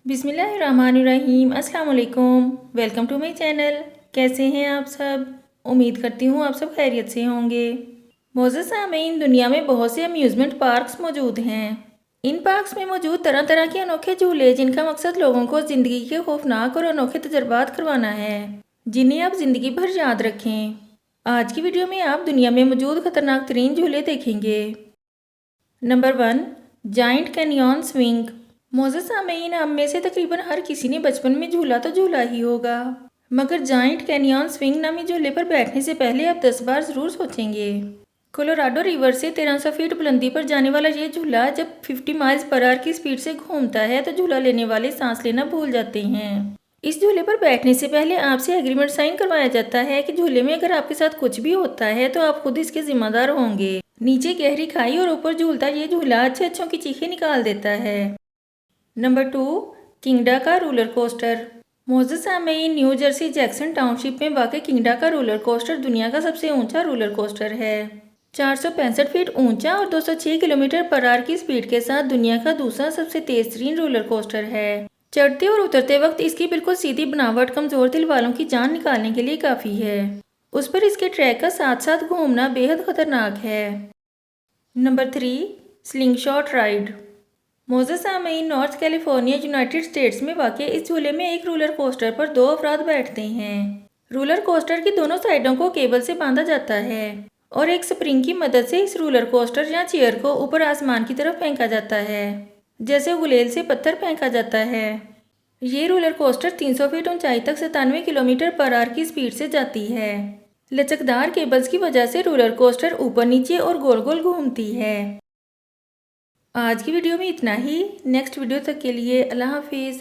बिस्मिल्लाहिर्रहमानिर्रहीम। अस्सलाम वालेकुम। Welcome to my channel. कैसे हैं आप सब? उम्मीद करती हूँ आप सब खैरियत से होंगे। मोअज़्ज़ज़ सामीन, दुनिया में बहुत से अम्यूज़मेंट पार्क्स मौजूद हैं। इन पार्क्स में मौजूद तरह तरह के अनोखे झूले जिनका मकसद लोगों को ज़िंदगी के खौफनाक और अनोखे तजुर्बात करवाना है, जिन्हें आप ज़िंदगी भर याद रखें। आज की वीडियो में आप दुनिया में मौजूद खतरनाक तरीन झूले देखेंगे। Number 1, giant canyon swing. मोअज़्ज़ज़ सामीन, हम में से तकरीबन हर किसी ने बचपन में झूला तो झूला ही होगा, मगर जाइंट कैनियन स्विंग नामी झूले पर बैठने से पहले आप 10 बार ज़रूर सोचेंगे। कोलोराडो रिवर से 1300 फीट बुलंदी पर जाने वाला ये झूला जब 50 माइल्स पर आवर की स्पीड से घूमता है तो झूला लेने वाले सांस लेना भूल जाते हैं। इस झूले पर बैठने से पहले आपसे एग्रीमेंट साइन करवाया जाता है कि झूले में अगर आपके साथ कुछ भी होता है तो आप खुद इसके जिम्मेदार होंगे। नीचे गहरी खाई और ऊपर झूलता ये झूला अच्छे अच्छों की चीखें निकाल देता है। नंबर 2, किंगडा का रोलर कोस्टर। मोअज़्ज़ज़ सामीन, न्यू जर्सी जैक्सन टाउनशिप में वाक़ किंगडा का रोलर कोस्टर दुनिया का सबसे ऊंचा रोलर कोस्टर है। 465 फीट ऊंचा और 206 किलोमीटर पर आवर की स्पीड के साथ दुनिया का दूसरा सबसे तेज तरीन रोलर कोस्टर है। चढ़ते और उतरते वक्त इसकी बिल्कुल सीधी बनावट कमजोर दिल वालों की जान निकालने के लिए काफ़ी है। उस पर इसके ट्रैक का साथ साथ घूमना बेहद खतरनाक है। Number 3, sling shot ride. मोअज़्ज़ज़ सामीन, नॉर्थ कैलिफोर्निया यूनाइटेड स्टेट्स में वाक़ इस झूले में एक रोलर कोस्टर पर 2 अफराद बैठते हैं। रोलर कोस्टर की दोनों साइडों को केबल से बांधा जाता है और एक स्प्रिंग की मदद से इस रोलर कोस्टर या चेयर को ऊपर आसमान की तरफ फेंका जाता है, जैसे गुलेल से पत्थर फेंका जाता है। ये रोलर कोस्टर 300 फीट ऊंचाई तक 97 किलोमीटर पर आवर की स्पीड से जाती है। लचकदार केबल्स की वजह से रोलर कोस्टर ऊपर नीचे और गोल गोल घूमती है। आज की वीडियो में इतना ही। नेक्स्ट वीडियो तक के लिए अल्लाह हाफिज़।